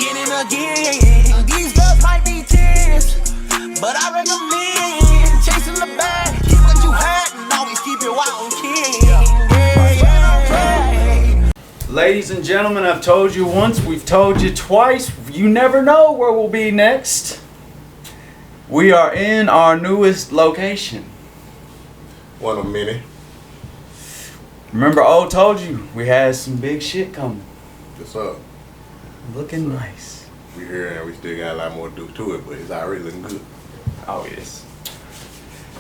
again and again. These girls might be 10s, but I recommend chasing the bag. Keep what you had and always keep your eye on king. Ladies and gentlemen, I've told you once, we've told you twice. You never know where we'll be next. We are in our newest location. One of many. Remember, O told you we had some big shit coming. What's up? Looking nice. We here and we still got a lot more to do to it, but it's already looking good. Oh, yes.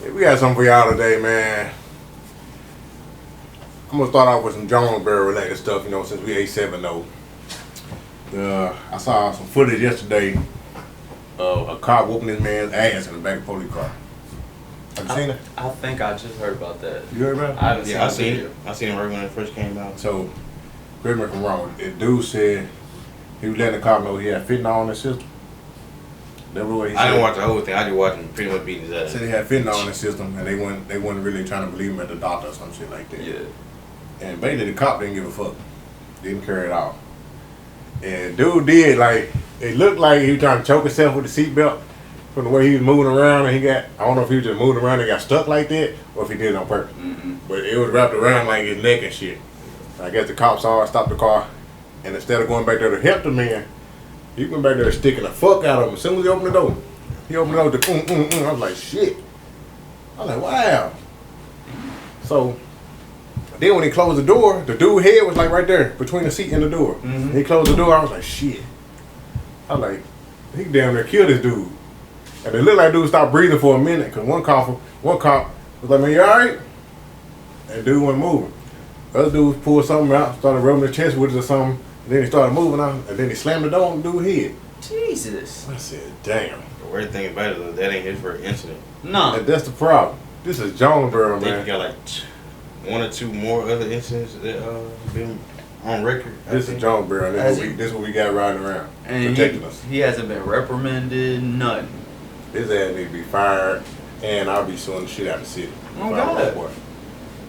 Yeah, we got something for y'all today, man. I'm gonna start off with some Jonesboro related stuff, you know, since we 8-7-0. I saw some footage yesterday of a cop whooping this man's ass in the back of a police car. Have you seen it? I think I just heard about that. You heard about it? I haven't Yeah, I seen seen it. it. I seen it right when it first came out. So, correct me if I'm wrong. The dude said he was letting the cop know he had fentanyl in his system. That's what he said. I didn't watch the whole thing. I just watched him pretty much beating his ass. Said he had fentanyl in his system, and they weren't really trying to believe him at the doctor or some shit like that. Yeah. And basically the cop didn't give a fuck. Didn't care at all. And dude did, like, it looked like he was trying to choke himself with the seatbelt from the way he was moving around, and I don't know if he was just moving around and got stuck like that, or if he did it on purpose. Mm-hmm. But it was wrapped around like his neck and shit. I guess the cop saw it, stopped the car, and instead of going back there to help the man, he went back there sticking the fuck out of him. As soon as he opened the door, I was like, shit. I was like, wow. So, then when he closed the door, the dude's head was like right there between the seat and the door. Mm-hmm. He closed the door, I was like, shit. I was like, he damn near killed this dude. And it looked like dude stopped breathing for a minute, because one cop was like, man, you alright? And dude wasn't moving. The other dude pulled something out, started rubbing his chest with it or something, and then he started moving out, and then he slammed the door on the dude's head. Jesus. I said, damn. The weird thing about it is that ain't his first incident. No. And that's the problem. This is Jonesboro, I think man. he got like one or two more other incidents that been on record. This is Jonesboro, and this is what we got riding around, And protecting us. he hasn't been reprimanded, nothing. His ass need to be fired, and I'll be suing the shit out of the city. Oh, If I was God. a boy.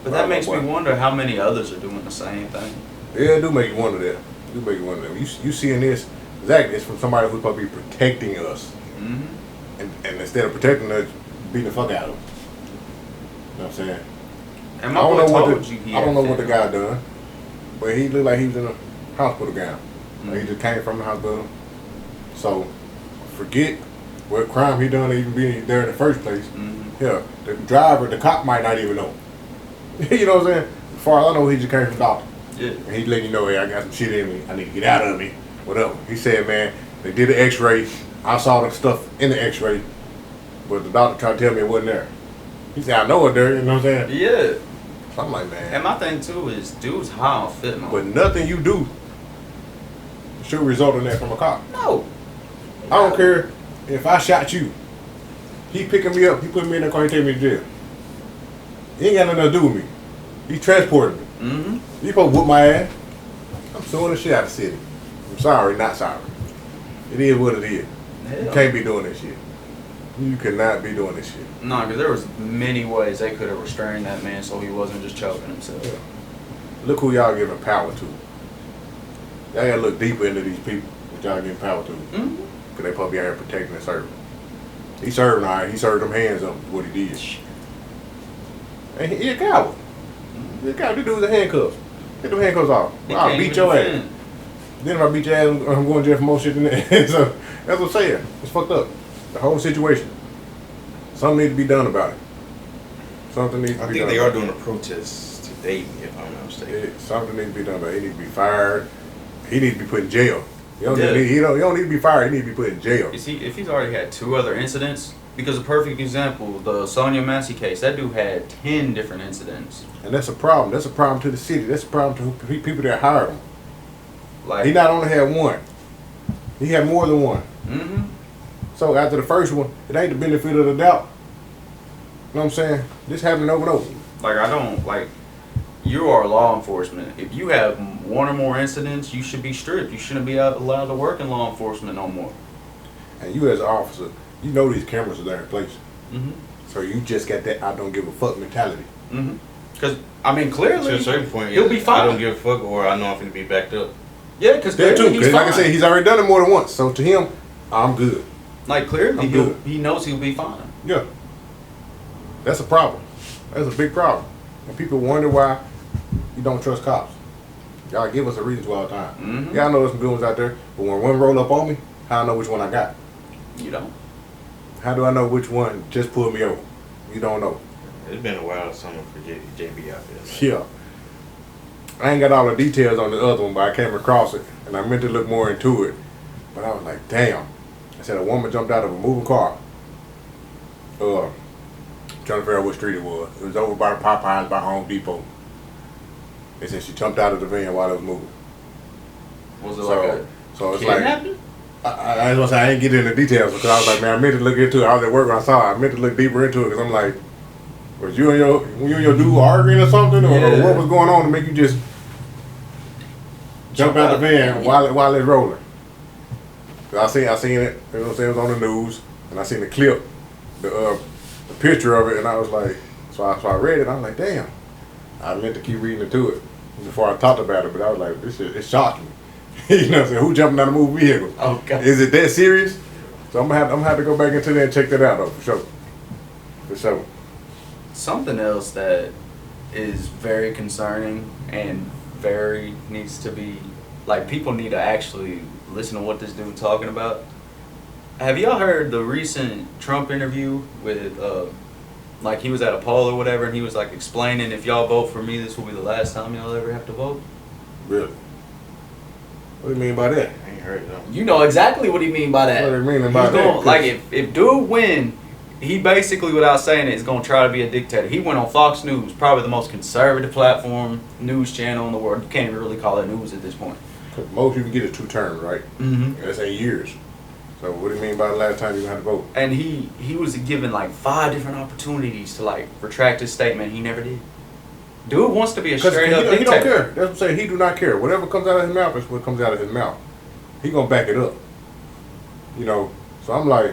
But that makes me wonder how many others are doing the same thing. Yeah, it do make you wonder that. Do make you wonder that. You seeing this, exactly, it's from somebody who's supposed to be protecting us. Mm-hmm. And instead of protecting us, beating the fuck out of them. You know what I'm saying? And my boy told you he I don't had know what the fentanyl. guy done, but he looked like he was in a hospital gown. Like he Mhm. just came from the hospital. So, forget what crime he done to even be there in the first place. Mm-hmm. Yeah, the driver, the cop might not even know. You know what I'm saying? As far as I know, he just came from the doctor. Yeah. And he's letting you know, hey, I got some shit in me. I need to get out of me. Whatever. He said, man, they did an x-ray. I saw the stuff in the x-ray. But the doctor tried to tell me it wasn't there. He said, I know it there. You know what I'm saying? Yeah. So I'm like, man. And my thing too is dude's high on fentanyl. But nothing you do should result in that from a cop. No. I don't care if I shot you. He picking me up. He putting me in the car. He taking me to jail. He ain't got nothing to do with me. He transported me. Mm-hmm. You supposed to whoop my ass. I'm suing the shit out of the city. I'm sorry, not sorry. It is what it is. You can't be doing this shit. You cannot be doing this shit. No, because there was many ways they could have restrained that man so he wasn't just choking himself. Yeah. Look who y'all giving power to. Y'all gotta look deeper into these people that y'all giving power to. Mm-hmm. Because they probably out here protecting and serving. He served all right. He served them hands up what he did. And he a coward. He a coward. This dude's a handcuffs. Get them handcuffs off. He I'll can't beat even your ass. defend. Then if I beat your ass, I'm going to jail for more shit than that. So that's what I'm saying. It's fucked up. The whole situation. Something needs to be done about it. Something needs to I be think done. they are about doing a protest today, if I'm not mistaken. it. Something needs to be done about it. He needs to be fired. He needs to be put in jail. He don't, Yeah. he don't need to be fired. He needs to be put in jail. You see, if he's already had 2 other incidents, because a perfect example, the Sonia Massey case, that dude had 10 different incidents. And that's a problem. That's a problem to the city. That's a problem to people that hired him. Like, He not only had one. He had more than one. mm-hmm. So after the first one, it ain't the benefit of the doubt. You know what I'm saying? This happened over and over. Like, I don't, like, you are law enforcement. If you have 1 or more incidents, you should be stripped. You shouldn't be allowed to work in law enforcement no more. And you as an officer, you know these cameras are there in place. Mm-hmm. So you just got that I don't give a fuck mentality. Mm-hmm. Because, I mean, clearly, To a certain point, he'll be I fine. don't give a fuck, or I know I'm finna be backed up. Yeah, because That too. clearly he's 'Cause like I fine. said, he's already done it more than once. So to him, I'm good. Like clearly I'm good. he knows he'll be fine. Yeah. That's a problem. That's a big problem. And people wonder why you don't trust cops. Y'all give us a reason to all the time. Mhm. Y'all know there's some good ones out there, but when one roll up on me, how I know which one I got? You don't. How do I know which one just pulled me over? You don't know. It's been a while summer for JB out there. Yeah. I ain't got all the details on the other one, but I came across it, and I meant to look more into it. But I was like, damn. I said a woman jumped out of a moving car. Trying to figure out what street it was. It was over by the Popeyes by Home Depot. They said she jumped out of the van while it was moving. Was it So, like a so it's like, kidnapping? I was gonna say I ain't get into the details because I was like, man, I meant to look into it. I was at work when I saw it. I meant to look deeper into it because I'm like, was you and your dude arguing or something, or Yeah. what was going on to make you just jump out the van while it's rolling? Cause I seen it. You know what I'm saying? It was on the news, and I seen the clip, the picture of it, and I was like, so I read it. I was like, damn. I meant to keep reading into it before I talked about it, but I was like, this shit, it shocked me. You know what I'm saying? Who jumping out of moving vehicles? Oh God. Is it that serious? So I'm gonna have to go back into there and check that out though, for sure. For sure. Something else that is very concerning and very needs to be, like, people need to actually listen to what this dude talking about. Have y'all heard the recent Trump interview with like he was at a poll or whatever, and he was like explaining, if y'all vote for me, this will be the last time y'all ever have to vote? Really? What do you mean by that? I ain't heard that. You know exactly what he mean by that. What do you mean He's by that? gonna, like, if dude win, he basically, without saying it, is gonna try to be a dictator. He went on Fox News, probably the most conservative platform, news channel in the world. You can't even really call it news at this point. 'Cause most people get it 2 terms, right? Mm-hmm. That's 8 years. So what do you mean by the last time you had to vote? And he was given like 5 different opportunities to like retract his statement. He never did. Dude wants to be a Because straight up he don't dictator. care. That's what I'm saying. He do not care. Whatever comes out of his mouth is what comes out of his mouth. He gonna back it up. You know. So I'm like,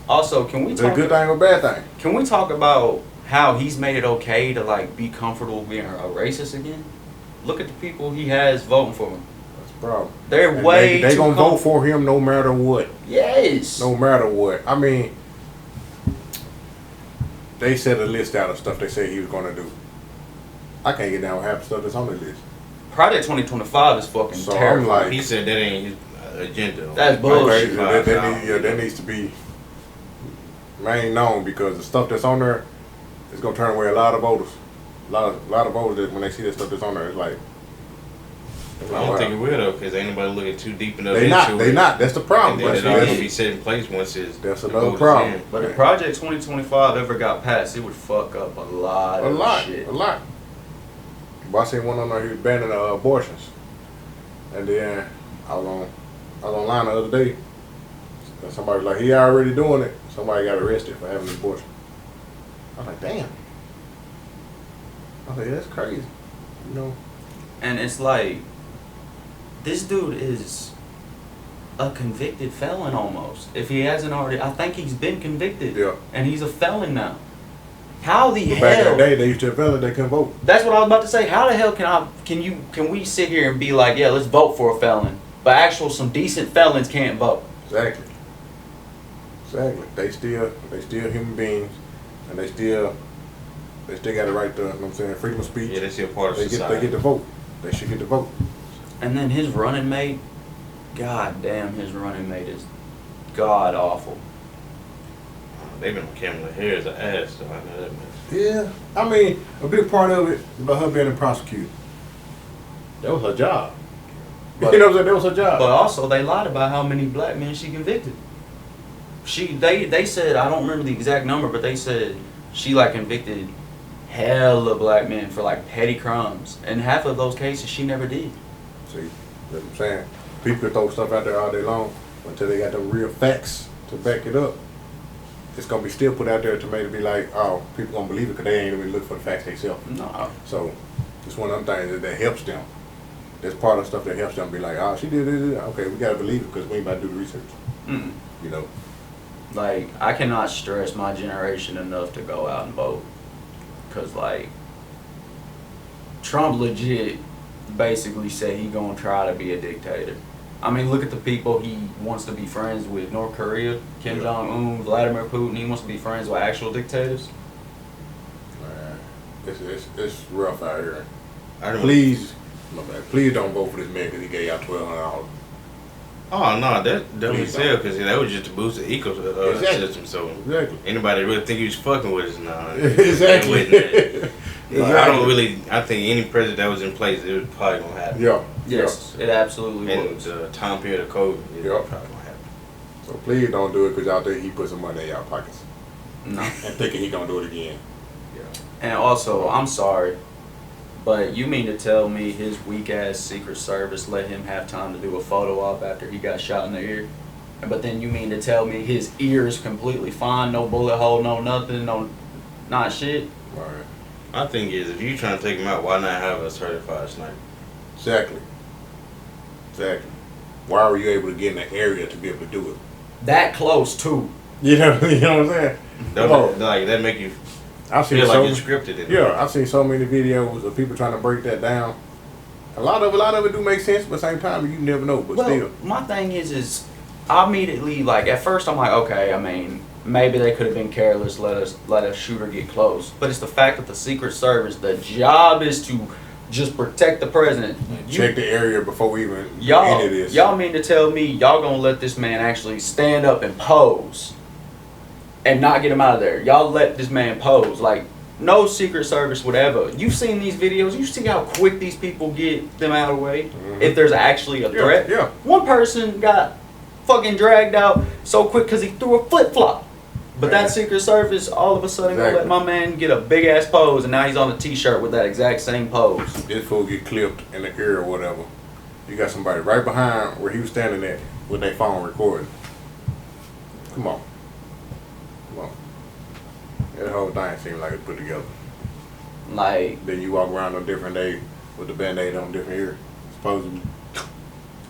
Also, can we is it a talk? good thing or a bad thing? Can we talk about how he's made it okay to like be comfortable being a racist again? Look at the people he has voting for him. That's the problem. They're And way they too gonna vote comfortable. for him no matter what. Yes. No matter what. I mean, they set a list out of stuff they said he was gonna do. I can't get down with half the stuff that's on the list. Project 2025 is fucking So I'm terrible. like, He said that ain't his agenda. That's bullshit. That needs to be made known because the stuff that's on there is gonna turn away a lot of voters. A lot of voters that when they see that stuff that's on there, it's like. I don't think it will though, because ain't nobody looking too deep enough They into not. it. They not. That's the problem. And then That's, it all gonna be that's, set in place once it's. that's the another vote is problem. in. But if Project 2025 ever got passed, it would fuck up a lot A of lot. shit. A lot. But I seen one on there. He was banning abortions, and then I was online the other day. And somebody was like, he already doing it. Somebody got arrested for having an abortion. I was like, damn. I was like, that's crazy. You know. And it's like, this dude is a convicted felon almost. If he hasn't already, I think he's been convicted. Yeah. And he's a felon now. How the But hell? back in the day, they used to have fellas they couldn't vote. That's what I was about to say. How the hell can we sit here and be like, yeah, let's vote for a felon, but some decent felons can't vote? Exactly. Exactly. They still human beings, and they still got the right to, you know what I'm saying, freedom of speech. Yeah, they're still part of They society. get to vote. They should get to vote. And then his running mate, god damn, his running mate is god awful. They've been on Kamala Harris' ass, so I know that much. Yeah. I mean, a big part of it about her being a prosecutor. That was her job. But- You know what I'm saying? That was her job. But also, they lied about how many black men she convicted. They said, I don't remember the exact number, but they said she like convicted hella black men for like petty crimes, and half of those cases she never did. See, that's what I'm saying. People can throw stuff out there all day long until they got the real facts to back it up. It's gonna be still put out there to make it be like, oh, people gonna believe it because they ain't even look for the facts themselves. No. So it's one of them things that helps them. That's part of the stuff that helps them be like, oh, she did it. Okay, we gotta believe it because we ain't about to do the research. Mm. You know. Like, I cannot stress my generation enough to go out and vote. Because, like, Trump legit basically said he gonna try to be a dictator. I mean, look at the people he wants to be friends with: North Korea, Kim Jong-un, Vladimir Putin. He wants to be friends with actual dictators. Man, it's rough out here. I don't. Please, my bad. Please don't vote for this man because he gave y'all $1,200. Oh no, that dumb Please as hell because that was just to boost the ecosystem. Exactly. So Exactly. anybody really think he was fucking with us? Nah. Exactly. I don't really. I think any president that was in place, it was probably gonna happen. Yeah. Yes, it absolutely And was. the time period of COVID, it Yeah. was probably gonna happen. So please don't do it because y'all think he put some money in y'all pockets No. and thinking he gonna do it again. And also, I'm sorry, but you mean to tell me his weak ass Secret Service let him have time to do a photo op after he got shot in the ear? But then you mean to tell me his ear is completely fine, no bullet hole, no nothing, no, not shit? All right. My thing is, if you trying to take him out, why not have a certified sniper? Exactly. Exactly. Why were you able to get in the area to be able to do it? That close too. You know what I'm saying? Like that make you I've seen feel like so it's scripted. In yeah, I've seen so many videos of people trying to break that down. A lot of it do make sense, but at the same time you never know. But Well, still, my thing is I immediately, like, at first I'm like, okay, I mean, maybe they could have been careless, let a shooter get close. But it's the fact that the Secret Service, the job is to just protect the president. check the area before we even do Y'all, any of this. y'all mean to tell me y'all gonna let this man actually stand up and pose and not get him out of there? Y'all let this man pose. Like, no Secret Service would ever. You've seen these videos. You see how quick these people get them out of the way if there's actually a threat. Yeah. One person got fucking dragged out so quick because he threw a flip-flop. But Man. that Secret Service all of a sudden gonna let my man get a big-ass pose, and now he's on a T-shirt with that exact same pose. This fool get clipped in the ear or whatever. You got somebody right behind where he was standing at with their phone recording. Come on. Come on. That whole thing seemed like it's put together. Like, Then you walk around on a different day with the band-aid on a different ear. Supposedly.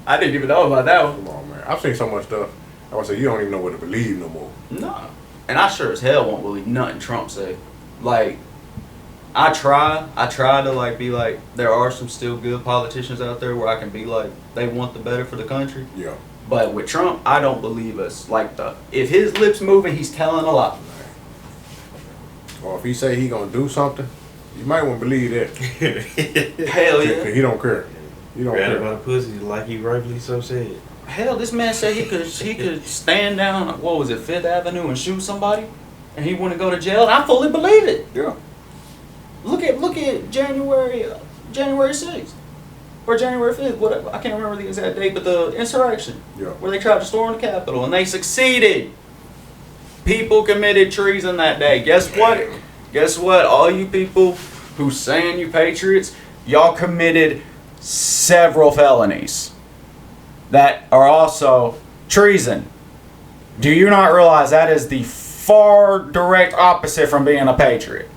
I didn't even know about that one. Come on, man. I've seen so much stuff. I would say you don't even know what to believe no more. No. And I sure as hell won't believe nothing Trump say. Like, I try to, like, be like, there are some still good politicians out there where I can be like, they want the better for the country. Yeah. But with Trump, I don't believe us. Like, if his lips moving, he's telling a lie. Or if he say he gonna do something, you might want to believe that. Hell 'Cause yeah. he don't care. He don't Grab care. by the pussy like he rightfully so said. Hell, this man said he could stand down, what was it, 5th Avenue and shoot somebody, and he wouldn't go to jail. And I fully believe it. Yeah. Look at January 6th or January 5th, whatever. I can't remember the exact date, but the insurrection Yeah. where they tried to storm the Capitol and they succeeded. People committed treason that day. Guess what? Guess what? All you people who saying you patriots, y'all committed several felonies that are also treason. Do you not realize that is the far direct opposite from being a patriot?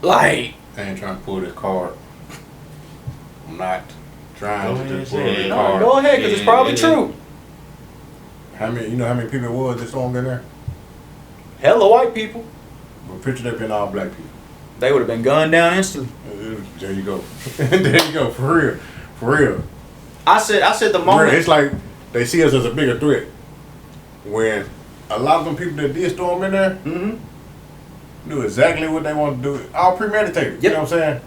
Like, I ain't trying to pull this card. I'm not trying Go to ahead, just pull say this it. card. go ahead, because it's probably true. You know how many people it was that song in there? Hella white people. But picture that been all black people. They would have been gunned down instantly. There you go. There you go. For real. For real. I said the For real. moment. It's like they see us as a bigger threat. When a lot of them people that did storm in there Mhm. knew exactly what they wanted to do. All premeditated. You Yep. know what I'm saying?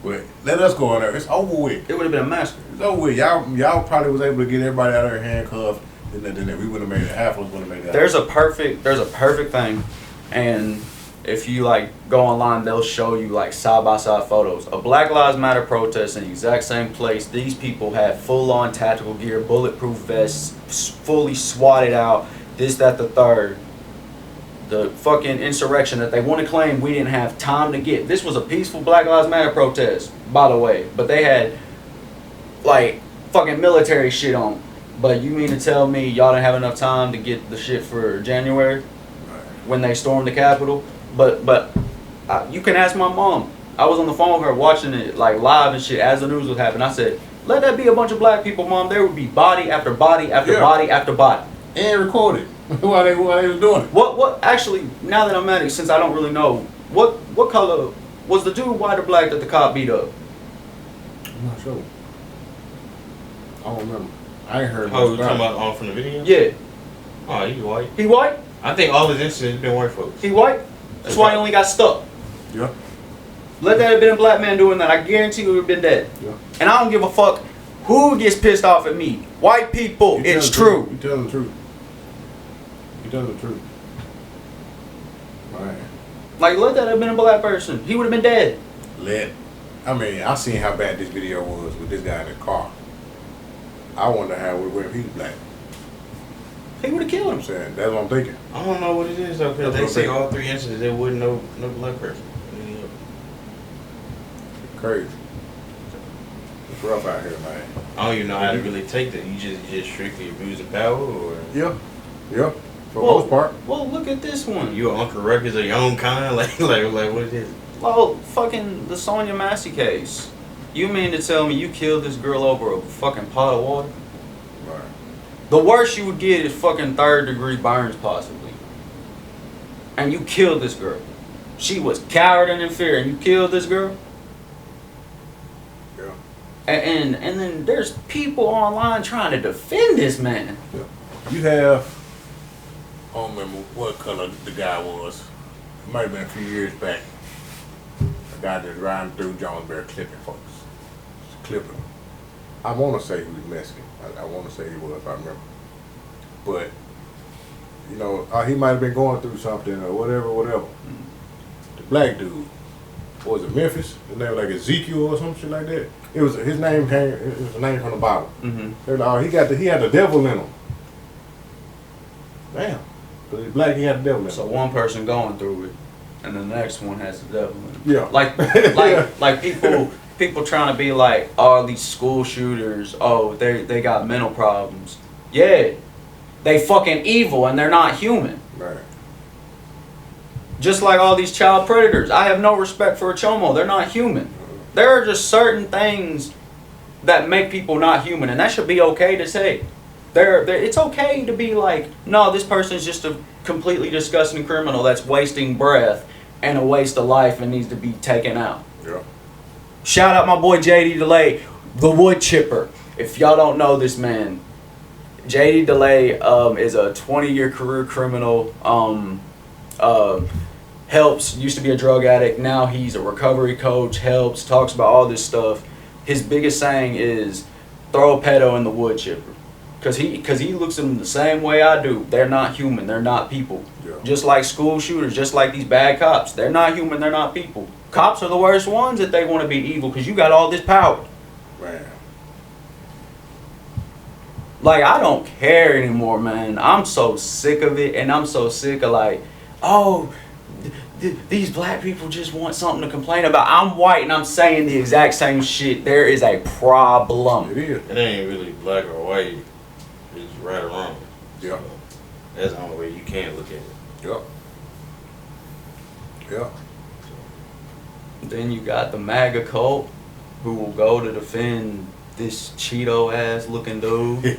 But let us go in there. It's over with. It would have been a massacre. It's over with. Y'all probably was able to get everybody out of there handcuffed. Then we would have made it. Half of us would have made it. There's a perfect thing, and if you like go online, they'll show you like side by side photos. A Black Lives Matter protest in the exact same place. These people had full on tactical gear, bulletproof vests, fully swatted out. This, that, the third. The fucking insurrection that they want to claim we didn't have time to get. This was a peaceful Black Lives Matter protest, by the way, but they had like fucking military shit on. But you mean to tell me y'all didn't have enough time to get the shit for January when they stormed the Capitol? But you can ask my mom. I was on the phone with her watching it like live and shit as the news was happening. I said, let that be a bunch of black people, Mom. There would be body after body after body after body. And recorded while they was doing it. What actually, now that I'm at it, since I don't really know, what color Was the dude white or black that the cop beat up? I'm not sure. I don't remember. I ain't heard Oh, you much talking about about from the video? Yeah. Oh, he white. He white? I think all his incidents been white folks. He white? That's why he only got stuck. it. Yeah. Let that have been a black man doing that. I guarantee he would have been dead. Yeah. And I don't give a fuck who gets pissed off at me. White people, You it's telling the true. truth. You telling the truth. You telling the truth. Man. Like, let that have been a black person. He would have been dead. I mean, I seen how bad this video was with this guy in the car. I wonder how it would went if he was black. He would have killed I'm him. saying, that's what I'm thinking. I don't know what it is though, because That's they what say I'm all 3 incidents there wasn't no black person. Crazy. It's rough out here, man. I don't even know how to really take that. You just strictly abusing power, or Yeah. Yeah. For the Well- most part. Well, look at this one. you an Uncle Ruckus of your own kind? Like what it is? Well, fucking the Sonia Massey case. You mean to tell me you killed this girl over a fucking pot of water? Right. The worst you would get is fucking 3rd-degree burns, possibly. And you killed this girl. She was coward and in fear, and you killed this girl? Yeah. And then there's people online trying to defend this man. You have, I don't remember what color the guy was. It might have been a few years back. A guy that's riding through Jonesboro clipping folks. Just clipping them. I want to say he was Mexican. I want to say he was, if I remember. But, you know, he might have been going through something or whatever. The black dude, what was it, Memphis? His name was like Ezekiel or some shit like that. It was his name it was a name from the Bible. Mm-hmm. They were like, oh, he had the devil in him. Damn. But he's black, he had the devil in him. So one person going through it, and the next one has the devil in it. Yeah. Like people trying to be like, oh, these school shooters, oh, they got mental problems. Yeah, they fucking evil and they're not human. Right. Just like all these child predators. I have no respect for a chomo. They're not human. There are just certain things that make people not human, and that should be okay to say. It's okay to be like, no, this person's just a completely disgusting criminal that's wasting breath and a waste of life and needs to be taken out. Yeah. Shout out my boy JD DeLay, the wood chipper. If y'all don't know this man, JD DeLay is a 20-year career criminal. Used to be a drug addict. Now he's a recovery coach. Talks about all this stuff. His biggest saying is, throw a pedo in the wood chipper. Cause he looks at them the same way I do. They're not human. They're not people. Yeah. Just like school shooters. Just like these bad cops. They're not human. They're not people. Cops are the worst ones that they want to be evil because you got all this power. Man. Like, I don't care anymore, man. I'm so sick of it, and I'm so sick of like, oh, these black people just want something to complain about. I'm white, and I'm saying the exact same shit. There is a problem. It is. It ain't really black or white. It's right or wrong. Yeah. So, that's the only way you can look at it. Yep. Yeah. Then you got the MAGA cult, who will go to defend this Cheeto ass looking dude.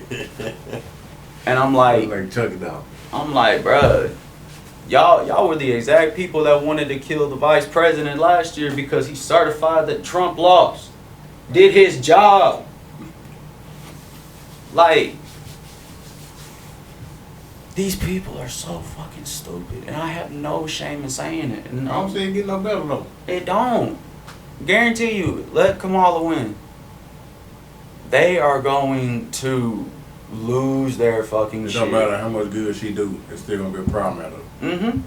And I'm like, Chuck it down. I'm like, bruh, y'all were the exact people that wanted to kill the vice president last year because he certified that Trump lost. Did his job. Like, these people are so fucking stupid, and I have no shame in saying it. And I don't see it getting no better though. it don't. Guarantee you, let Kamala win. They are going to lose their fucking It shit. don't matter how much good she do, it's still gonna be a problem out of her. Mm-hmm.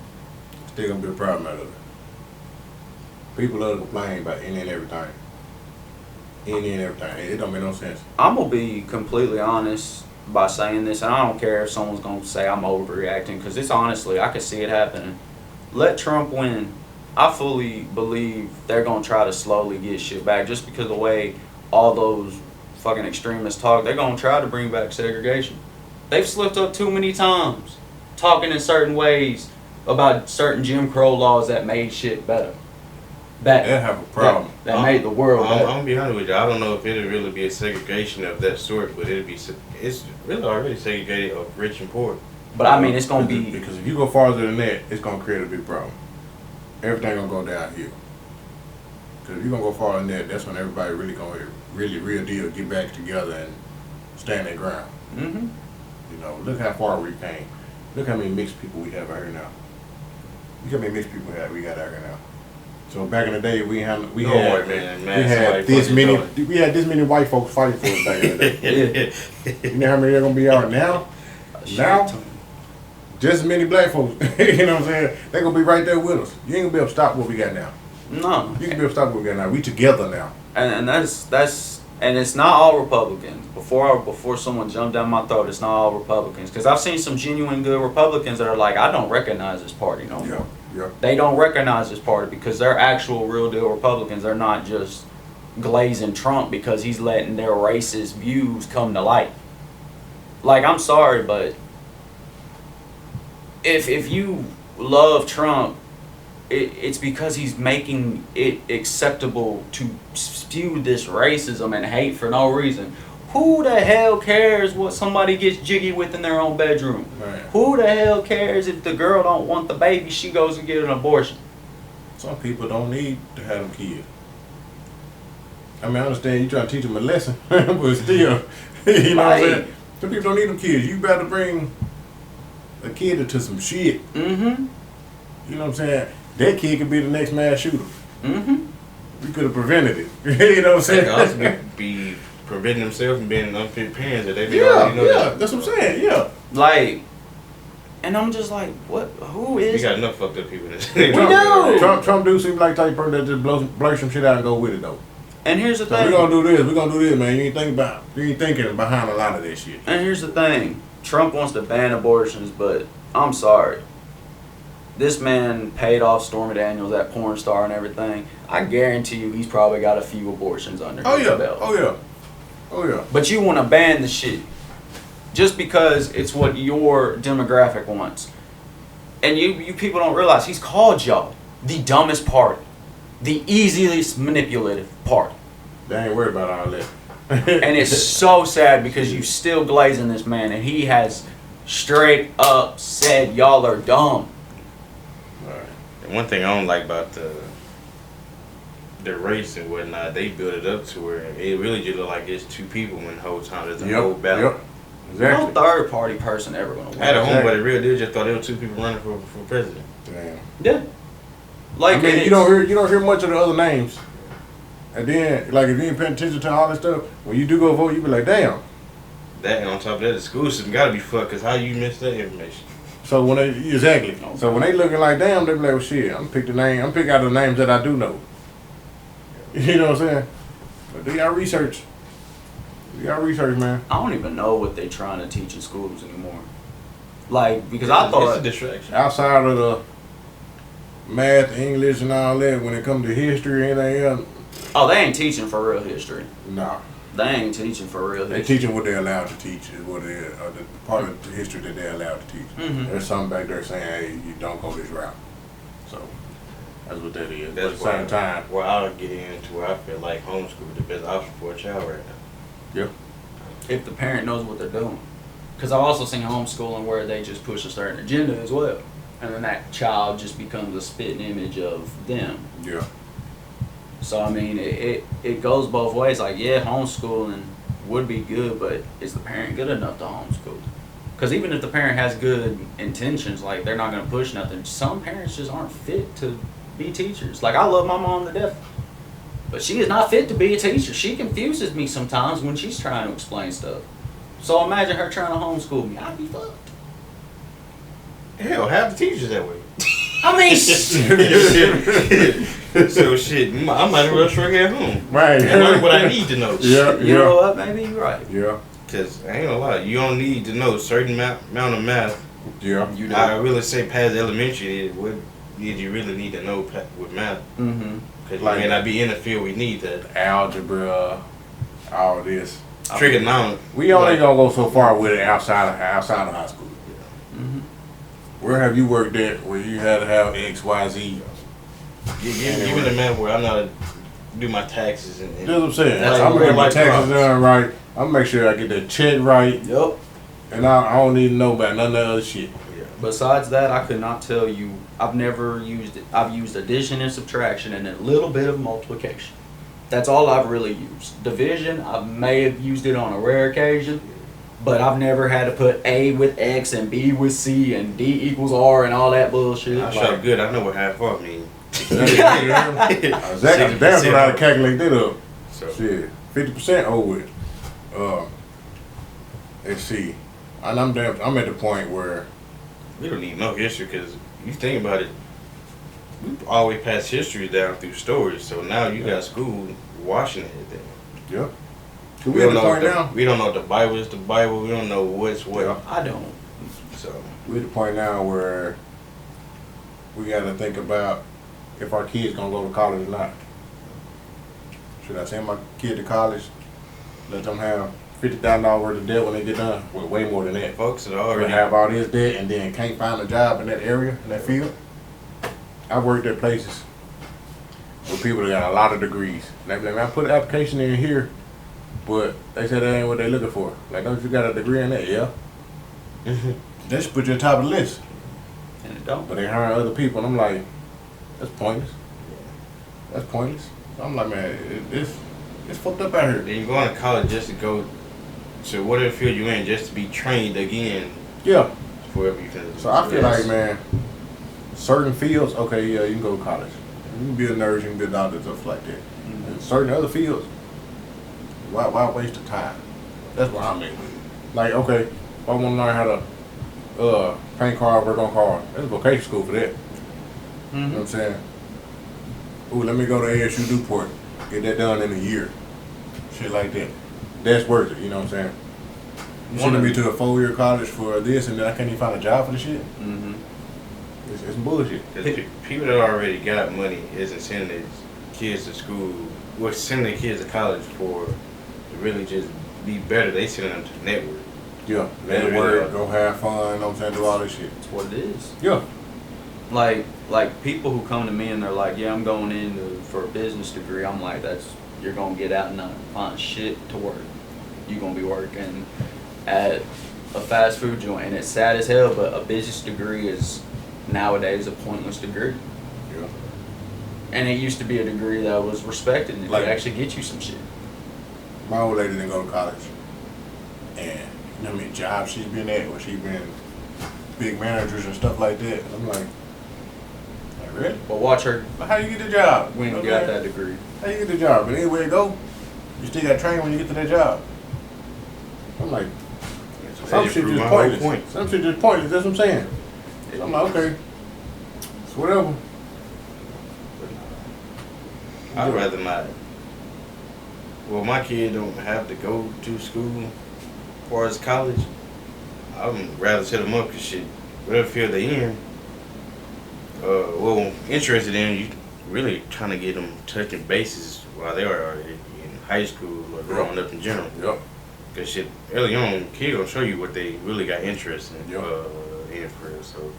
It's still gonna be a problem out of her. People love to complain about any and everything. Any and everything. It don't make no sense. I'm gonna be completely honest by saying this, and I don't care if someone's gonna say I'm overreacting, because it's honestly, I can see it happening. Let Trump win. I fully believe they're gonna try to slowly get shit back, just because of the way all those fucking extremists talk. They're gonna try to bring back segregation. They've slipped up too many times, talking in certain ways about certain Jim Crow laws that made shit better. They have a problem. That made the world I'm better. gonna be honest with you. I don't know if it'll really be a segregation of that sort, but it's really already segregated of rich and poor. But I mean, it's gonna be. Because if you go farther than that, it's gonna create a big problem. Everything gonna go downhill. Because if you're going to go far in that, that's when everybody really going to really real deal get back together and stand their ground. Mm-hmm. You know, look how far we came. Look how many mixed people we have out here now. Look how many mixed people we got out here now. So back in the day, we had this many white folks fighting for us back in the day. You know how many are gonna be out now? Now, just as many black folks. You know what I'm saying? They gonna be right there with us. You ain't gonna be able to stop what we got now. No, You can be able to stop what we got now. We together now. and that's and it's not all Republicans. Before someone jumped down my throat, it's not all Republicans. Because I've seen some genuine good Republicans that are like, I don't recognize this party no more. Yeah. They don't recognize this party because they're actual real deal Republicans. They're not just glazing Trump because he's letting their racist views come to light. Like, I'm sorry, but if you love Trump, it's because he's making it acceptable to spew this racism and hate for no reason. Who the hell cares what somebody gets jiggy with in their own bedroom? Man. Who the hell cares if the girl don't want the baby, she goes and get an abortion? Some people don't need to have them kids. I mean, I understand you trying to teach them a lesson, but still, you know what I'm saying? Some people don't need them kids. You better bring a kid into some shit. Mm-hmm. You know what I'm saying? That kid could be the next mass shooter. Mm-hmm. We could have prevented it. You know what I'm They could also saying? be preventing themselves from being unfit parents that they may already know. Yeah, that's what I'm saying. Yeah. Like, and I'm just like, what? Who We is? got enough fucked up people in this. We do. Trump do seem like the type of person that just blurt some shit out and go with it though. And here's the So thing. we're gonna do this, man. You ain't thinking behind a lot of that shit. And here's the thing. Trump wants to ban abortions, but I'm sorry. This man paid off Stormy Daniels, that porn star and everything. I guarantee you he's probably got a few abortions under his belt. Oh yeah. But you want to ban the shit just because it's what your demographic wants. And you people don't realize he's called y'all the dumbest party, the easiest manipulative party. They ain't worried about all that. And it's so sad because you still glazing this man and he has straight up said y'all are dumb. And one thing I don't like about the race and whatnot, they build it up to where it really just look like it's two people when the whole time there's a whole battle. Yep. Exactly. No third party person ever gonna win. I had a homebody real deal just thought there were two people running for president. Damn. Yeah. Like, I mean, you don't hear much of the other names. And then, like, if you ain't paying attention to all this stuff, when you do go vote, you be like, damn. That and on top of that, the school system gotta be fucked because how you miss that information? So when So when they looking like damn, they be like, well, shit, I'm pick out the names that I do know. You know what I'm saying? But do y'all research. Man. I don't even know what they trying to teach in schools anymore. Like, because I thought it's a distraction. Outside of the math, English, and all that, when it comes to history and anything else, oh, they ain't teaching for real history. nah. They ain't teaching for real They history. teaching what they're allowed to teach, is what the part of the history that they're allowed to teach. Mhm. There's something back there saying, hey, you don't go this route. So that's what that is. But That's at the same time, where I'll get into where I feel like homeschool is the best option for a child right now. yeah. If the parent knows what they're doing. Because I've also seen homeschooling where they just push a certain agenda as well. And then that child just becomes a spitting image of them. Yeah. So, I mean, it goes both ways. Like, yeah, homeschooling would be good, but is the parent good enough to homeschool? Because even if the parent has good intentions, like, they're not going to push nothing, some parents just aren't fit to be teachers. Like, I love my mom to death, but she is not fit to be a teacher. She confuses me sometimes when she's trying to explain stuff. So imagine her trying to homeschool me. I'd be fucked. Hell, half the teachers that way. I mean, So shit, I might as well shrink at home. Right. And learn what I need to know. Yeah. you know what? Maybe you're right. Yeah. Cause I ain't gonna lie, you don't need to know a certain amount of math. Yeah. You do. I really say past elementary, what did you really need to know with math? Mm-hmm. Cause Like- you may not be in the field we need that. Algebra, all this. Trigonometry. We only gonna go so far with it outside of high school. Mm-hmm. Where have you worked at where you had to have X, Y, Z? Give me the math where I know how to do my taxes and That's what I'm saying. That's I'm gonna real get my life taxes problems. done right. I'm gonna make sure I get that check right, Yep. and I don't need to know about none of the other shit. Yeah. Besides that, I could not tell you. I've never used it. I've used addition and subtraction and a little bit of multiplication. That's all I've really used. Division, I may have used it on a rare occasion, but I've never had to put A with X and B with C and D equals R and all that bullshit. I shot good. I know what half off means. Exactly. That's what I calculate that up. So Shit, 50% over it. Let's see. And I'm at the point where we don't need no history because you think about it, we always pass history down through stories. So now you got school washing everything. yeah. We don't know. We don't know if the Bible is the Bible. We don't know what's what. Yeah. I don't. So We're at the point now where we got to think about if our kids gonna go to college or not. Should I send my kid to college? Let them have $50,000 worth of debt when they get done? Well, way more than that. folks that Or already have all this debt and then can't find a job in that area, in that field. I worked at places with people that got a lot of degrees. They be like, man, I put an application in here, but they said that ain't what they looking for. Like, don't you got a degree in that? Yeah. They should put you on top of the list. And it don't. But they hire other people, and I'm like, that's pointless. That's pointless. I'm like, man, it's fucked up out here. Then you going to college just to go to whatever field you're in, just to be trained again Yeah. for whatever you can. So I feel like, man, certain fields, okay, yeah, you can go to college. You can be a nurse, you can be a doctor, stuff like that. And certain other fields, why waste the time? That's what I mean. Like, okay, if I want to learn how to paint cars, work on cars, there's a vocation school for that. You know what I'm saying? Ooh, let me go to ASU Newport, get that done in a year. Shit like that. That's worth it, you know what I'm saying? You sending me to a 4-year college for this and then I can't even find a job for the shit? Mm-hmm. It's bullshit. Because people that already got money isn't sending their kids to school, or sending their kids to college for to really just be better. They sending them to network. Yeah, They really network, are. go have fun, you know what I'm saying, do all this shit. That's what it is. Yeah. Like people who come to me and they're like, yeah, I'm going in for a business degree. I'm like, you're gonna get out and not find shit to work. You're gonna be working at a fast food joint, and it's sad as hell, but a business degree is nowadays a pointless degree. Yeah. And it used to be a degree that was respected and it Like- could actually get you some shit. My old lady didn't go to college. And you know how many jobs she's been at, where she been big managers and stuff like that. And I'm like, really? But watch her But how you get the job? when you know got what I'm that saying? degree. How you get the job? But anywhere you go, you still got trained when you get to that job. I'm like, some shit just pointless. Some shit just pointless, that's what I'm saying. So I'm like, okay, it's whatever. I'd rather not. Well, my kid don't have to go to school as far as college. I'd rather set them up because shit, whatever field they in, interested in, you really trying to get them touching bases while they are already in high school or growing up in general. Yep. Because shit, early on, kid gonna show you what they really got interest in, Yep. in for real. So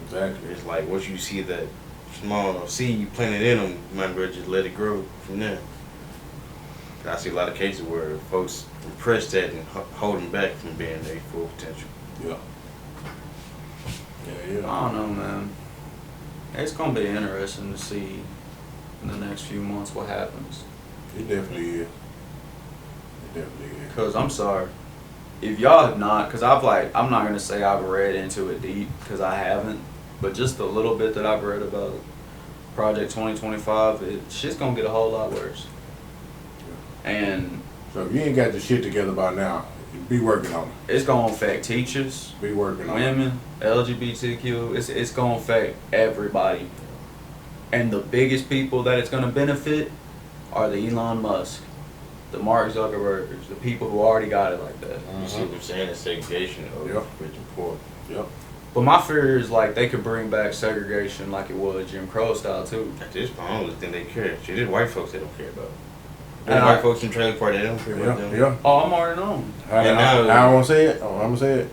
Exactly. it's like once you see that small seed you planted in them, you might as well just let it grow from there. I see a lot of cases where folks repress that and hold them back from being their full potential. Yeah. Yeah, I yeah. don't know, man. It's gonna be interesting to see in the next few months what happens. It definitely is. It definitely is. Cause I'm sorry, if y'all have not, cause I'm not gonna say I've read into it deep, cause I haven't, but just a little bit that I've read about Project 2025, shit's gonna get a whole lot worse. And So if you ain't got the shit together by now, be working on it. it's gonna affect teachers, Be working on it. women, LGBTQ. It's gonna affect everybody. And the biggest people that it's gonna benefit are the Elon Musk, the Mark Zuckerbergs, the people who already got it like that. You see what I'm saying? It's segregation of Yep. rich and poor. Yep. But my fear is like they could bring back segregation like it was Jim Crow style too. At this point, I don't think they care. Shit, it's white folks they don't care about. And There's I- white folks in trailer park they don't care about Yeah. them. Yeah. Oh, I'm already on. How And now- I want to say it? Oh, I'm gonna say it.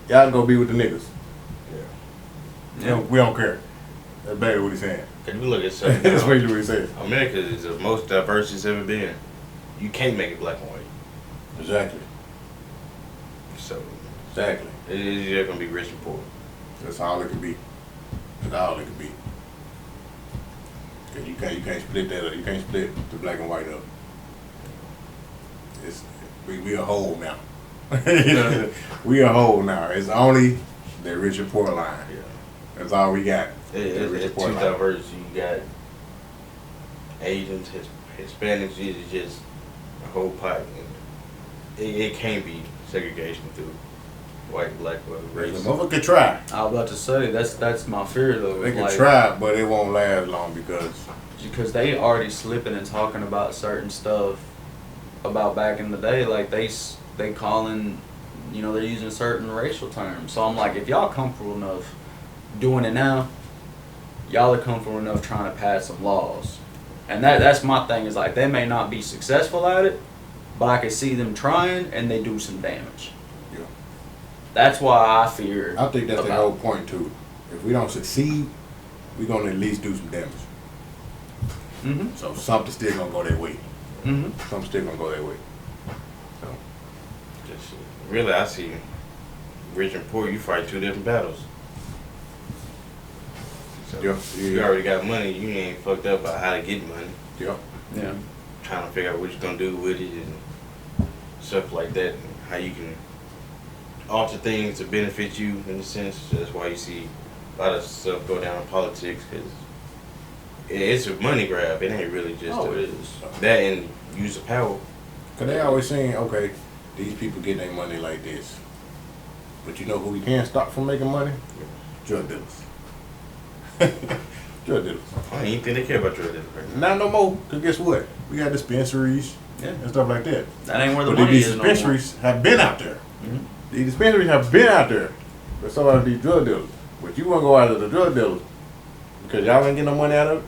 Y'all go be with the niggas. Yeah. We don't care. That's basically what he's saying. Cause we look at That's something. basically what he's saying. America is the most diverse it's ever been. You can't make it black and white. Exactly. So Exactly. It's just gonna be rich and poor. That's all it can be. That's all it can be. Cause you can't split that up. You can't split the black and white up. We a whole now. You know, we a whole now. It's only the rich and poor line. Yeah. That's all we got. It's too diverse. You got Asians, Hispanics. It's just a whole pot. It can't be segregation through white, black, whatever The race. motherfucker can try. I was about to say that's my fear though. They can like, try, but it won't last long because they already slipping and talking about certain stuff about back in the day. Like they calling, you know, they're using certain racial terms. So I'm like, if y'all comfortable enough doing it now, y'all are comfortable enough trying to pass some laws. And that's my thing is like they may not be successful at it, but I can see them trying and they do some damage. Yeah. That's why I fear. I think that's the about- whole point too. If we don't succeed, we're gonna at least do some damage. Mhm. So something's still gonna go their way. Mhm. Something's still gonna go their way. So Just, really, I see rich and poor. You fight two different battles. So yeah, you already got money. You ain't fucked up about how to get money. yeah. Yeah. Trying to figure out what you're gonna do with it and stuff like that, and how you can alter things to benefit you in a sense. That's why you see a lot of stuff go down in politics, because it's a money grab. It ain't really just Oh, a- it is. that and use of power. Cause they always saying, okay, these people get their money like this, but you know who we can't stop from making money? Drug dealers. Drug dealers. I don't even think they care about drug dealers right now. Not no more. Cause guess what? We got dispensaries Yeah. and stuff like that. That ain't where the But money these is no more. dispensaries have been out there. Mhm. These dispensaries have been out there. But so are these drug dealers. But you want to go after the drug dealers because y'all ain't getting no money out of it.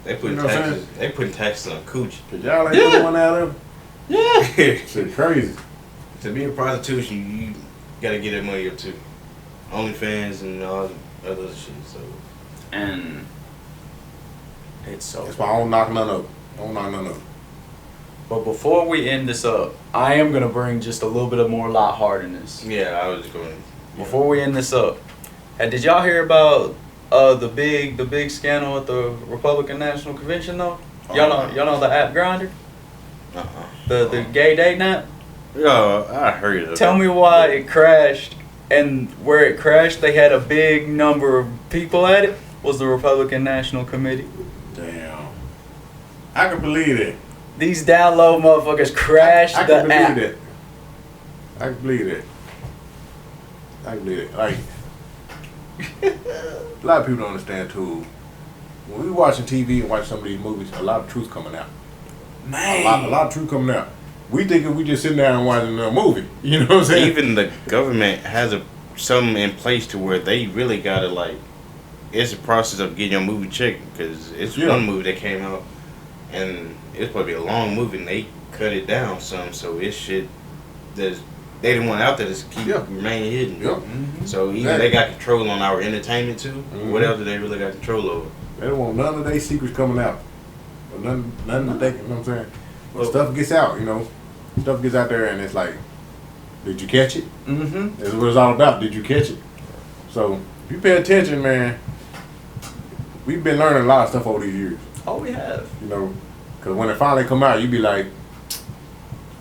They put You know what I'm taxes. They put taxes on coochie. Cause y'all ain't Yeah. getting money out of it. Yeah. Shit crazy. To be a prostitution, you gotta get that money up too. OnlyFans and all the other shit. So And it's so. That's why I don't knock none of them. I don't knock none of them. But before we end this up, I am gonna bring just a little bit of more lightheartedness. yeah, I was going. Before we end this up, did y'all hear about the big scandal at the Republican National Convention though? Y'all know the app Grinder, the gay dating app. Yeah, I heard of Tell it. me why it crashed, and where it crashed, they had a big number of people at it. Was the Republican National Committee? Damn. I can believe it. These down low motherfuckers crashed I the can believe app. it. I can believe it. I can believe it. Like, a lot of people don't understand too. When we watching TV and watch some of these movies, a lot of truth coming out. Man, A lot of truth coming out. We thinking we just sitting down and watching a movie. You know what I'm saying? Even the government has something in place to where they really gotta like. It's a process of getting your movie checked, because it's Yeah. one movie that came out and it's supposed to be a long movie and they cut it down some, so it's shit that they didn't want out there to keep Yeah. remain hidden. Yep. So even Exactly. they got control on our entertainment too. Mhm. What else do they really got control over? They don't want none of their secrets coming out. Or nothing that they, you know what I'm saying? But Well- stuff gets out, you know. Stuff gets out there and it's like, did you catch it? Mm-hmm. That's what it's all about. Did you catch it? So if you pay attention, man, we've been learning a lot of stuff over these years. Oh, we have. You know, because when it finally come out, you be like,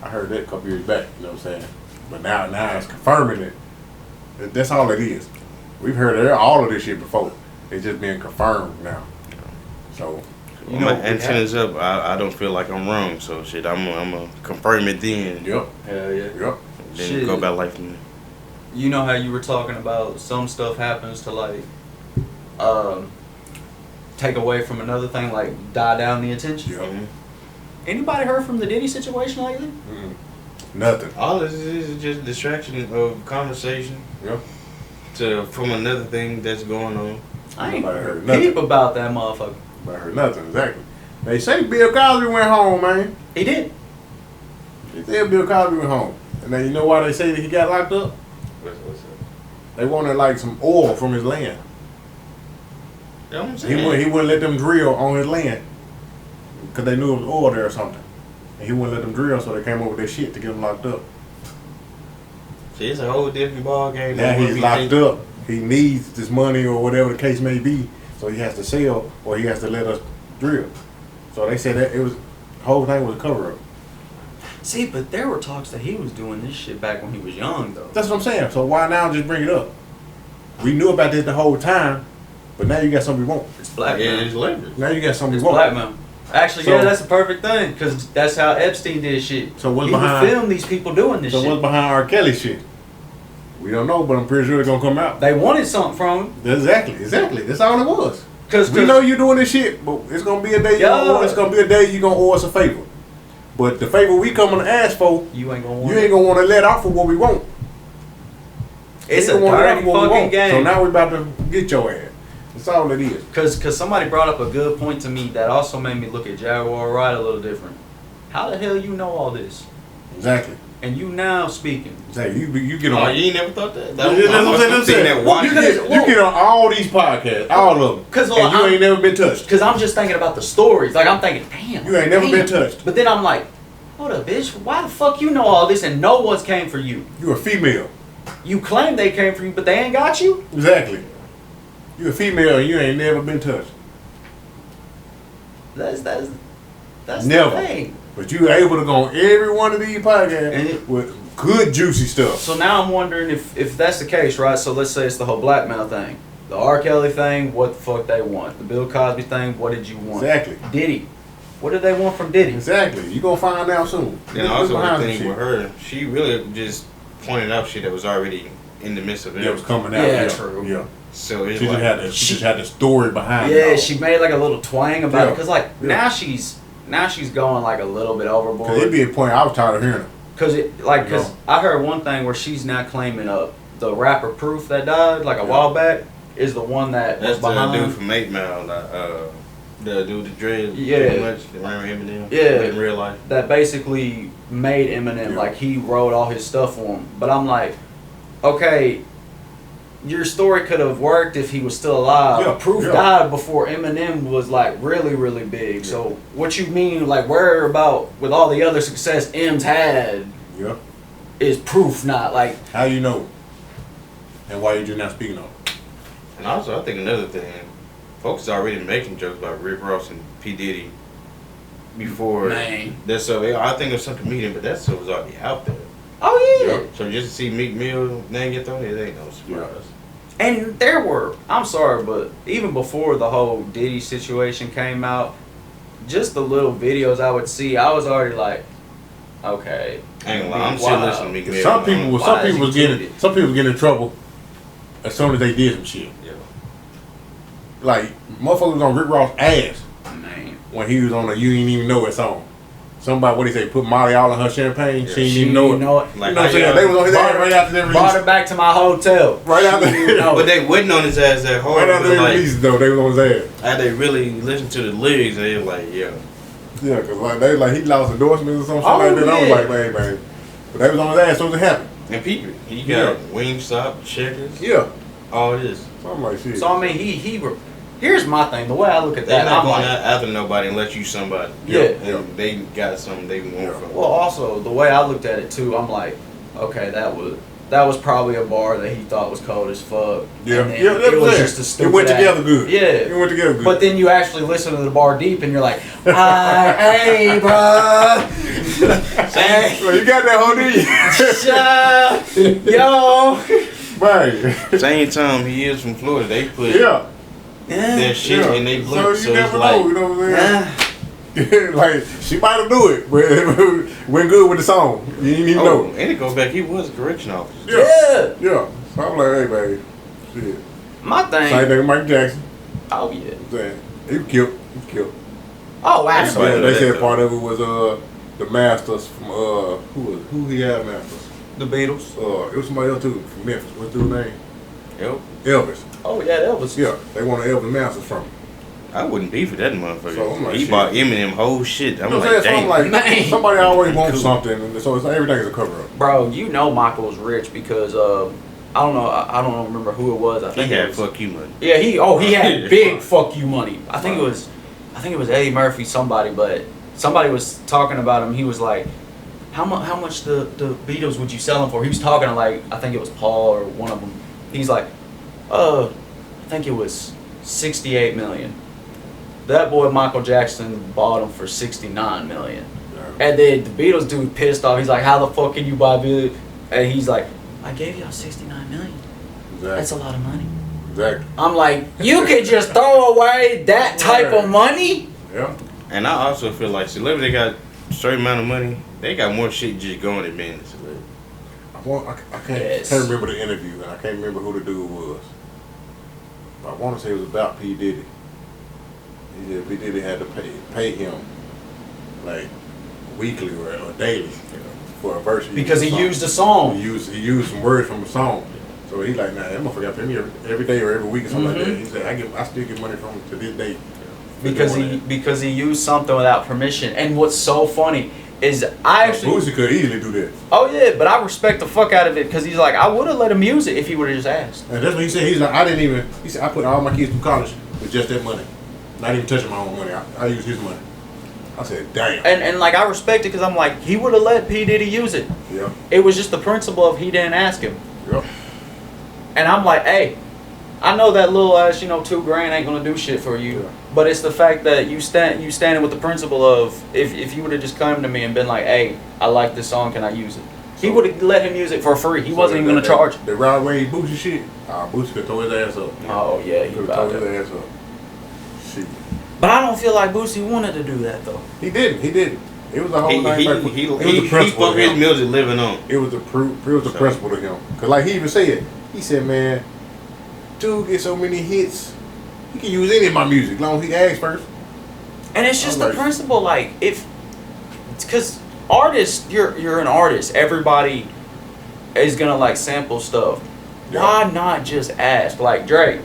I heard that a couple years back. You know what I'm saying? But now it's confirming it. That's all it is. We've heard all of this shit before. It's just being confirmed now. So You When know, my antennas up, I don't feel like I'm wrong. So shit, I'm gonna confirm it then. yep, Hell yeah. yep. Then Shit. go about life from there. You know how you were talking about some stuff happens to like take away from another thing, like die down the attention. Yep. Mhm. Anybody heard from the Diddy situation lately? Nothing. All this is just distraction of conversation Yep. from another thing that's going on. I ain't Nobody heard heard nothing. peep about that motherfucker. I heard nothing. Exactly. They say Bill Cosby went home, man. He did. They said Bill Cosby went home. And then you know why they say that he got locked up? What's up? They wanted like some oil from his land. That's what I'm He saying. wouldn't let them drill on his land because they knew it was oil there or something. And he wouldn't let them drill, so they came over with their shit to get him locked up. See, it's a whole different ball game. Now than what he's we locked think. up. He needs this money or whatever the case may be, so he has to sell or he has to let us drill. So they said that it was the whole thing was a cover up. See, but there were talks that he was doing this shit back when he was young, though. That's what I'm saying. So why now just bring it up? We knew about this the whole time, but now you got something we want. It's blackmail. Yeah, it's leverage. Now you got something It's we want. blackmail. Actually, So- yeah, that's the perfect thing, because that's how Epstein did shit. So what's he would behind- film these people doing this So shit. what's behind R. Kelly shit? We don't know, but I'm pretty sure it's gonna come out. They wanted something from him. Exactly. That's all it was. Because We know you doing this shit, but it's gonna be a day it's gonna be a day you gonna owe us a favor. But the favor we coming to ask for, you ain't going to want you ain't gonna want to let off for what we want. It's You a ain't gonna let off dirty for what we fucking want. game. So now we about to get your ass. That's all it is. Cause somebody brought up a good point to me that also made me look at Jaguar Ride a little different. How the hell you know all this? Exactly. And you now speaking. Exactly. You get Oh, on. you ain't never thought that? That's what I'm saying. I'm sitting there watching. You get on all these podcasts, all of them, 'Cause, and you ain't never been touched. Cause I'm just thinking about the stories. Like I'm thinking, damn. You ain't never damn. been touched. But then I'm like, hold up, bitch. Why the fuck you know all this and no one's came for you? You a female. You claim they came for you, but they ain't got you. Exactly. You a female and you ain't never been touched. That's Never. the thing. But you able to go on every one of these And podcasts it- with good juicy stuff. So now I'm wondering if that's the case, right? So let's say it's the whole blackmail thing. The R. Kelly thing, what the fuck they want. The Bill Cosby thing, what did you want? Exactly. Diddy. What did they want from Diddy? Exactly. You gonna find out soon. And Look also behind the some thing shit with her, she really just pointed out shit that was already in the midst of it. that was coming out. Yeah, true. Yeah. So it's She just like, had the she just had the story behind it. Yeah, all. she made like a little twang about it. Yeah. Cause like Yeah. now she's going like a little bit Cause overboard. it'd be a point I was tired of hearing her. Cause Yeah. I heard one thing where she's now claiming the rapper Proof that died like a while back is the one that that's was behind. the dude from 8 Mile, the dude with the dreads. Yeah. Pretty much. Remember him and them? Yeah. In real life. That basically made Eminem, Yeah. like he wrote all his stuff for him. But I'm like, okay, your story could have worked if he was still alive. Yeah, Proof yeah. died before Eminem was like really, really big. So what you mean, like where about with all the other success M's had Yeah. is Proof not like How you know? And why you just not speaking on it? And also, I think another thing, folks is already making jokes about Rick Ross and P. Diddy before. Man. That so I think it was some comedian, but that stuff was already out there. oh yeah. Yeah. So just to see Meek Mill name get thrown, it ain't no surprise. And there were, I'm sorry, but even before the whole Diddy situation came out, just the little videos I would see, I was already like, okay. I ain't gonna lie, I'm still Wow. listening to Meek Mill. Some people was Why is he some people was getting in trouble as soon as they did some shit. Yeah. Like motherfuckers was on Rick Ross' ass Man. when he was on a You Ain't Even Know It song. Somebody, what he say, put Molly all in her champagne. Yeah, She ain't She even know it. didn't know it. Like, You know what I'm saying? They was on his ass right after they Brought released. her back to my hotel. Right after She didn't know But it. they waiting on his ass that hard. Right after but they like, released though, they was on his ass. had they really listened to the lyrics, they were like, yeah. Yeah, cause like they like he lost endorsements or something Oh, like that. I was yeah. like, man. But they was on his ass as soon as it happened. And people, he got Wingstop, Checkers, Yeah. all this. So I'm like, shit. So I mean, here's my thing. The way I look at They're that, not I'm going like, out after nobody unless you somebody. Yeah. And they got something they want Yeah. from. well, also the way I looked at it too, I'm like, okay, that was probably a bar that he thought was cold as fuck. Yeah. And then Yeah, that's it was it. just a It stupid. went together act. good. Yeah. It went together good. But then you actually listen to the bar deep, and you're like, hey, bruh. Hey, So you got that whole knee. yo. Right. Same time he is from Florida, they put Yeah. their shit Yeah. and they So blink. you So, never it's know, like, you know what I'm saying? Yeah. Like she might have do it, but it went good with the song. You didn't even oh, know. and it goes back, he was a correction officer. Yeah. Yeah. So I'm like, hey, baby. Shit. My Same thing. thing with Michael Jackson. Oh yeah. I'm saying. He was killed. He was killed. Oh, Yeah, absolutely. they that said though. part of it was the Masters from who he had Masters. The Beatles. It was somebody else too from Memphis. What's the dude's name? Yep. Elvis. Oh yeah, that was. Yeah, they wanted Elvis Masters from him. I wouldn't be for that motherfucker. So I'm like, he shit. bought Eminem whole shit. I'm You know what like, I'm saying? So I'm damn. like, Man. somebody always wants Cool. something, and so it's like everything is a cover up. Bro, you know Michael's rich because I don't know. I don't remember who it was. I he think it had was, fuck you money. Yeah, he had big fuck you money. I think it was Eddie Murphy, somebody, but somebody was talking about him. He was like, how much the Beatles would you sell them for? He was talking to like, I think it was Paul or one of them. He's like, I think it was 68 million. That boy Michael Jackson bought them for 69 million. And then the Beatles dude pissed off. He's like, how the fuck can you buy Beatles? And he's like, I gave y'all 69 million. Exactly. That's a lot of money. Exactly. I'm like, you could just throw away that type of money? Yeah. And I also feel like celebrity got a certain amount of money. They got more shit just going than being a celebrity. I can't remember the interview, and I can't remember who the dude was. But I want to say it was about P. Diddy. He said P. Diddy had to pay him like weekly or daily for a verse. Because he used a song. He used some words from a song. So he's like, nah, that motherfucker got to pay me every day or every week or something like that. He said, I still get money from him to this day. Because he used something without permission. And what's so funny is I actually... Boosie could easily do that. Oh yeah, but I respect the fuck out of it because he's like, I would have let him use it if he would have just asked. And that's what he said. He's like, he said, I put all my kids through college with just that money. Not even touching my own money. I use his money. I said, damn. And like, I respect it because I'm like, he would have let P. Diddy use it. Yeah. It was just the principle of he didn't ask him. Yep. And I'm like, hey, I know that little ass, $2,000 ain't gonna do shit for you. Yeah. But it's the fact that you standing with the principle of if you would have just come to me and been like, hey, I like this song, can I use it? He would have let him use it for free. He wasn't even gonna charge. The Rod Wave Boosie shit, Boosie could throw his ass up. Oh yeah, he could about throw to. his ass up. Shit. But I don't feel like Boosie wanted to do that though. He didn't. It was a whole thing. He spoke his music living on. It was the principle to him. Cause like he even said, he said, man, dude get so many hits, he can use any of my music as long as he asks first. And it's just the principle, like because artists, you're an artist. Everybody is gonna like sample stuff. Yeah. Why not just ask? Like Drake,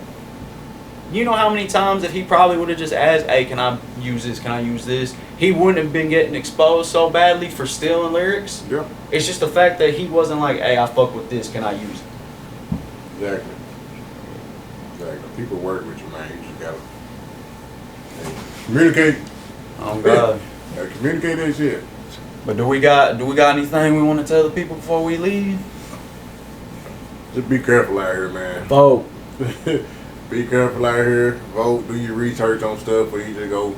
you know how many times if he probably would have just asked, hey, can I use this? Can I use this? He wouldn't have been getting exposed so badly for stealing lyrics. Yeah. It's just the fact that he wasn't like, hey, I fuck with this. Can I use it? Exactly. People work with you, man. You just gotta communicate. Oh God. Yeah, communicate that shit. But do we got anything we want to tell the people before we leave? Just be careful out here, man. Vote. Be careful out here. Vote. Do your research on stuff before you just go.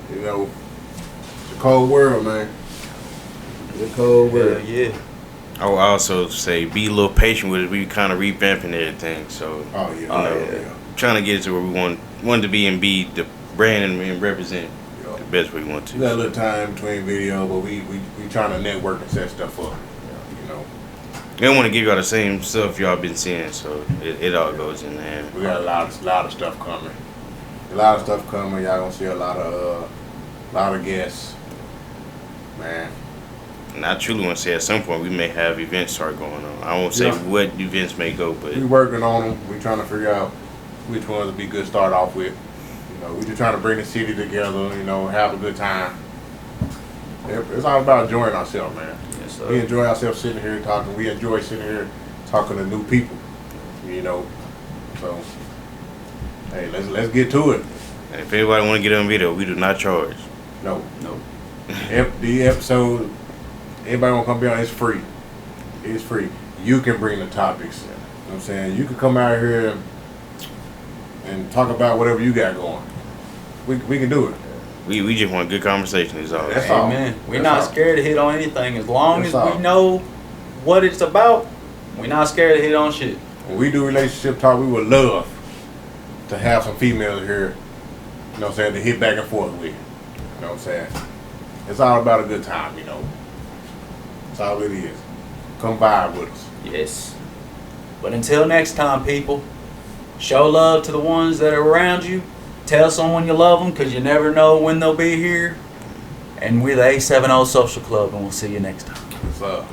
It's a cold world, man. It's a cold world. Yeah. I would also say be a little patient with it. We kind of revamping everything, so trying to get it to where we want to be and be the brand and represent the best way we want to. We got a little time between video, but we trying to network and set stuff up. We don't want to give y'all the same stuff y'all been seeing, so it all goes in there. We got a lot of stuff coming. Y'all gonna see a lot of guests, man. And I truly want to say at some point we may have events start going on. I won't say what events may go, but we working on them. We trying to figure out which ones would be good to start off with. We just trying to bring the city together. Have a good time. It's all about enjoying ourselves, man. Yes, sir. We enjoy ourselves sitting here talking. We enjoy sitting here talking to new people. So hey, let's get to it. And if anybody want to get on video, we do not charge. No. The episode. Anybody want to come be on? It's free. It's free. You can bring the topics. You know what I'm saying? You can come out here and talk about whatever you got going. We can do it. We just want good conversation is all. That's all. Amen. We're not scared to hit on anything as long as we know what it's about. We're not scared to hit on shit. When we do relationship talk, we would love to have some females here, to hit back and forth with. You know what I'm saying? It's all about a good time, That's all it is. Come vibe with us. Yes. But until next time, people, show love to the ones that are around you. Tell someone you love them because you never know when they'll be here. And we're the A70 Social Club, and we'll see you next time. What's up?